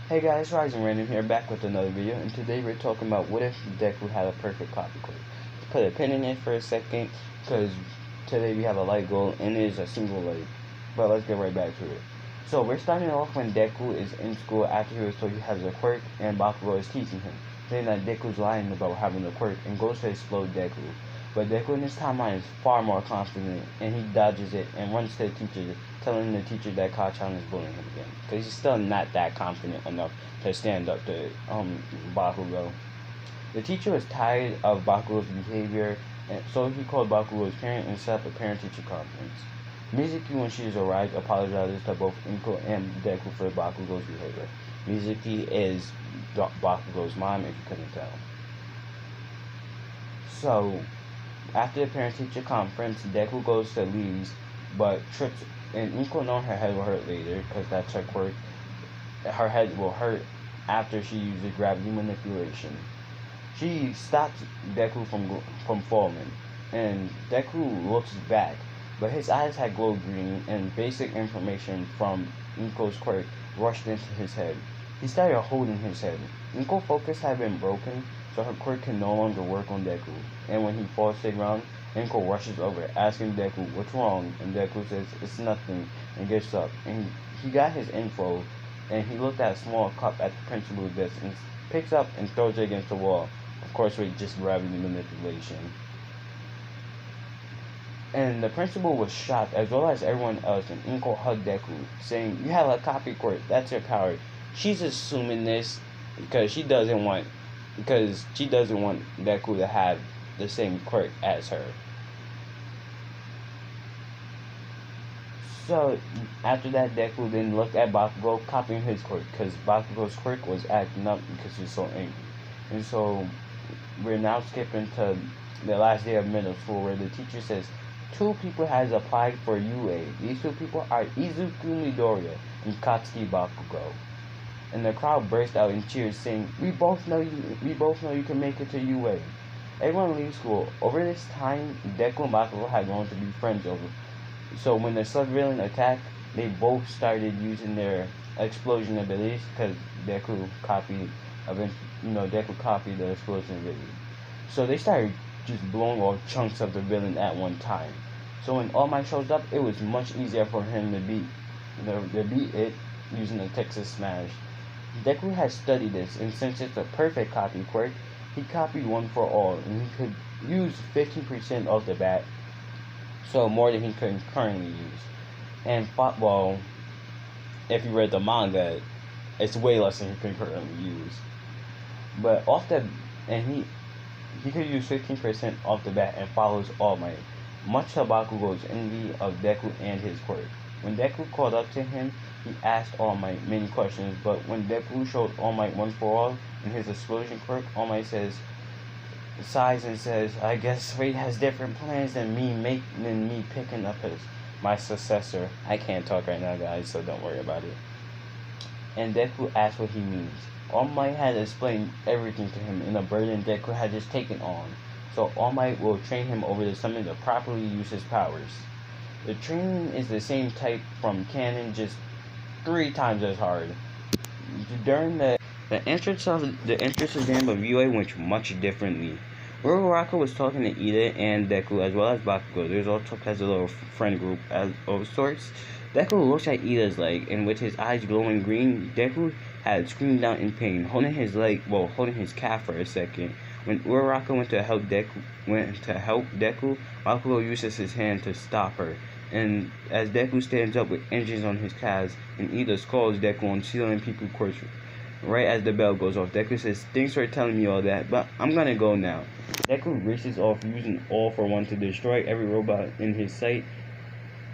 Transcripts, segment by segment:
Hey guys, Rising Random here, back with another video, and today we're talking about what if Deku had a perfect copy code. Let's put a pin in it for a second, because today we have a light goal, and it is a single light. But let's get right back to it. So we're starting off when Deku is in school after he was told he has a quirk, and Bakugo is teaching him, saying that Deku's lying about having a quirk, and goes to explode Deku. But Deku in this timeline is far more confident, and he dodges it and runs to the teacher, telling the teacher that Kachan is bullying him again. Because he's still not that confident enough to stand up to Bakugo. The teacher was tired of Bakugo's behavior, and so he called Bakugo's parent and set up a parent-teacher conference. Mizuki, when she arrived, apologizes to both Inko and Deku for Bakugo's behavior. Mizuki is Bakugo's mom, if you couldn't tell. So, after the parent-teacher conference, Deku goes to leave, but trips, and Inko knows her head will hurt later, because that's her quirk. Her head will hurt after she uses gravity manipulation. She stops Deku from falling, and Deku looks back, but his eyes had glowed green, and basic information from Inko's quirk rushed into his head. He started holding his head. Inko's focus had been broken, so her quirk can no longer work on Deku, and when he falls to the ground, Inko rushes over, asking Deku what's wrong, and Deku says it's nothing, and gets up, and he got his info, and he looked at a small cup at the principal's desk, and picks up and throws it against the wall, of course with just gravity manipulation. And the principal was shocked, as well as everyone else, and Inko hugged Deku, saying, "You have a copy quirk, that's your power." She's assuming this because she doesn't want Deku to have the same quirk as her. So after that, Deku then looked at Bakugo, copying his quirk, because Bakugo's quirk was acting up because he was so angry. And so we're now skipping to the last day of middle school, where the teacher says, two people has applied for UA. These two people are Izuku Midoriya and Katsuki Bakugo. And the crowd burst out in cheers, saying, we both know you can make it to UA. Everyone leaves school. Over this time, Deku and Bakugo had grown to be friends so when the sub-villain attacked, they both started using their explosion abilities, because Deku copied the explosion ability. So they started just blowing off chunks of the villain at one time. So when All Might shows up, it was much easier for him to beat it using the Texas Smash. Deku has studied this, and since it's a perfect copy quirk, he copied One for All, and he could use 15% off the bat, so more than he could currently use. And if you read the manga, it's way less than he could currently use. But he could use 15% off the bat and follows All Might, much to Bakugo's envy of Deku and his quirk. When Deku called up to him, he asked All Might many questions, but when Deku showed All Might One for All in his explosion quirk, All Might sighs and says, I guess Fate has different plans than me picking up my successor. I can't talk right now, guys, so don't worry about it. And Deku asked what he means. All Might had explained everything to him in a burden Deku had just taken on, so All Might will train him over the summer to properly use his powers. The training is the same type from canon, just 3 times as hard. During the entrance exam of UA went much differently. Uraraka was talking to Ida and Deku, as well as Bakugo. There's also has a little friend group of sorts. Deku looks at Ida's leg, and with his eyes glowing green, Deku had screamed out in pain, holding his calf for a second. When Uraraka went to help Deku, Bakugo uses his hand to stop her. And as Deku stands up with injuries on his calves, and Ida scolds Deku on stealing people quirks. Right as the bell goes off, Deku says, thanks for telling me all that, but I'm gonna go now. Deku races off, using All for One to destroy every robot in his sight.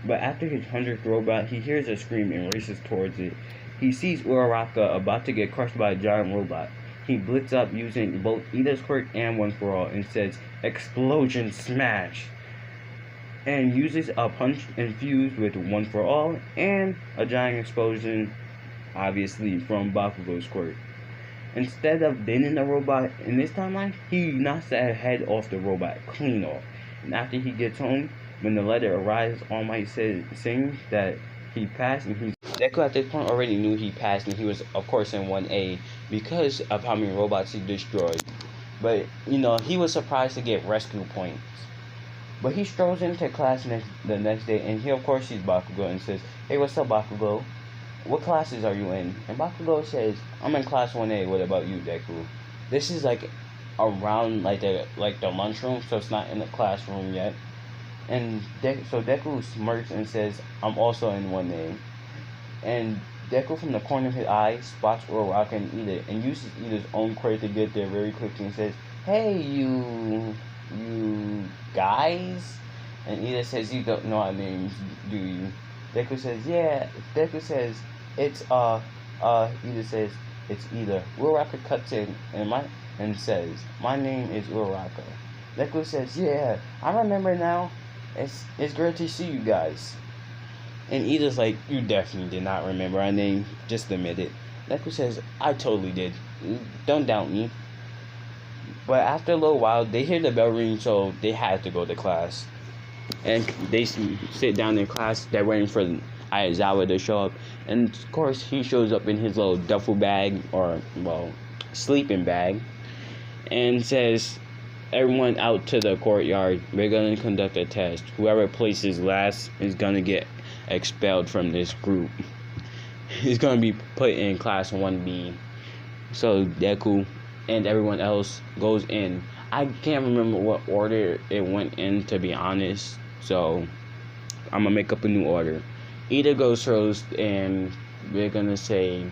But after his 100th robot, he hears a scream and races towards it. He sees Uraraka about to get crushed by a giant robot. He blitz up using both Ida's quirk and One for All, and says, Explosion Smash! And uses a punch infused with One for All and a giant explosion, obviously from Bakugo's quirk. Instead of bending the robot in this timeline, he knocks the head off the robot clean off. And after he gets home, when the letter arrives, All Might sings that he passed, and Deku at this point already knew he passed, and he was of course in 1A because of how many robots he destroyed. But he was surprised to get rescue points. But he strolls into class the next day, and he of course sees Bakugo and says, "Hey, what's up, Bakugo? What classes are you in?" And Bakugo says, "I'm in class 1A. What about you, Deku?" This is like around like the lunchroom, so it's not in the classroom yet. And so Deku smirks and says, "I'm also in 1A." And Deku from the corner of his eye spots Uraraka and Ida and uses Ida's own quirk to get there very quickly and says, "Hey, you guys?" And Ida says, "You don't know our names, do you?" Deku says, "Yeah." Deku says, "It's Ida says, "It's Ida." Uraraka cuts in and says, "My name is Uraraka." Deku says, "Yeah, I remember now. It's great to see you guys." And Ida's like, "You definitely did not remember our name. Just admit it." Deku says, "I totally did. Don't doubt me." But after a little while, they hear the bell ring, so they had to go to class. And they sit down in class. They're waiting for Aizawa to show up. And of course, he shows up in his little duffel bag, or, well, sleeping bag, and says, "Everyone out to the courtyard. We're going to conduct a test. Whoever places last is going to get expelled from this group. He's going to be put in class 1B. So Deku and everyone else goes in. I can't remember what order it went in, to be honest. So I'm going to make up a new order. Ida goes first, and we're going to say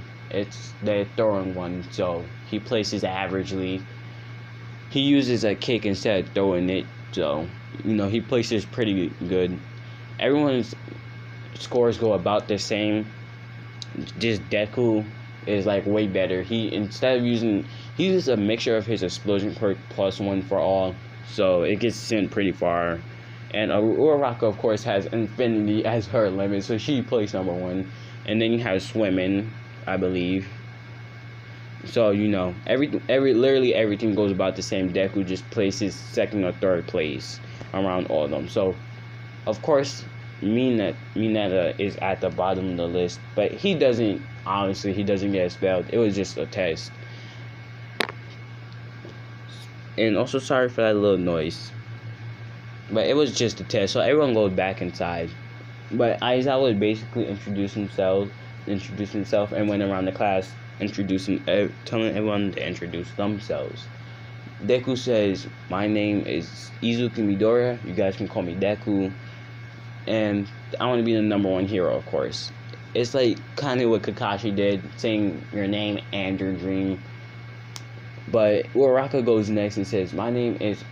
they're throwing one. So he places averagely. He uses a kick instead of throwing it. So, he places pretty good. Everyone's scores go about the same. Just Deku is like way better. He uses a mixture of his explosion quirk plus 1 for all, so it gets sent pretty far. And Uraraka of course has infinity as her limit, so she plays number 1. And then you have swimming, I believe. So literally everything goes about the same. Deku just places second or third place around all of them. So of course Mineta is at the bottom of the list, but he doesn't get expelled. It was just a test. And also sorry for that little noise, but it was just a test, so everyone goes back inside. But Aizawa basically introduced himself and went around the class telling everyone to introduce themselves. Deku says, "My name is Izuku Midoriya. You guys can call me Deku. And I want to be the number 1 hero, of course." It's like kind of what Kakashi did, saying your name and your dream. But Uraraka goes next and says, "My name is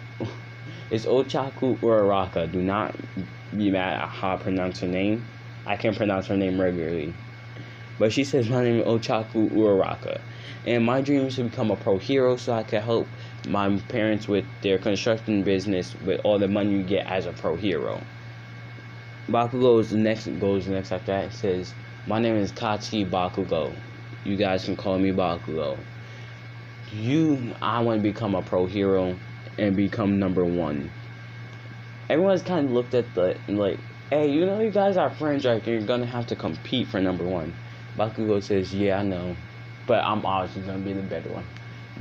Ochaku Uraraka. Do not be mad at how I pronounce her name. I can't pronounce her name regularly." But she says, "My name is Ochaku Uraraka. And my dream is to become a pro hero so I can help my parents with their construction business with all the money you get as a pro hero." Bakugo goes next after that. It says, "My name is Kachi Bakugo. You guys can call me Bakugo. I want to become a pro hero and become number 1. Everyone's kind of looked at "Hey, you guys are friends, right? You're going to have to compete for number 1. Bakugo says, "Yeah, I know. But I'm obviously going to be the better one."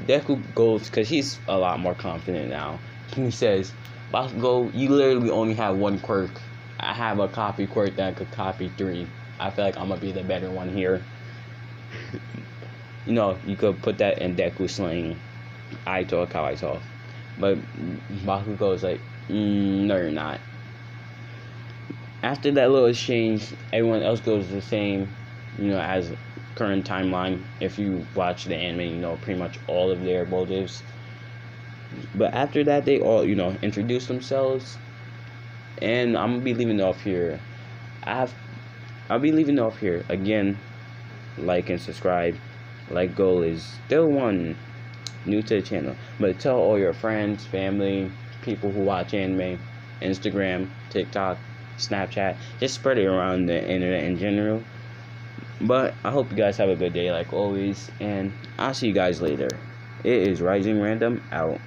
Deku goes, because he's a lot more confident now. He says, "Bakugo, you literally only have 1 quirk. I have a copy quirk that could copy 3. I feel like I'm going to be the better one here." You could put that in Deku slang. I talk how I talk. But Bakugo is like, "No, you're not." After that little exchange, everyone else goes the same, as current timeline. If you watch the anime, you know pretty much all of their motives. But after that, they all, introduce themselves. And I'm gonna be leaving off here. I'll be leaving off here again. Like and subscribe. Like goal is still 1 new to the channel. But tell all your friends, family, people who watch anime, Instagram, TikTok, Snapchat. Just spread it around the internet in general. But I hope you guys have a good day like always. And I'll see you guys later. It is Rising Random out.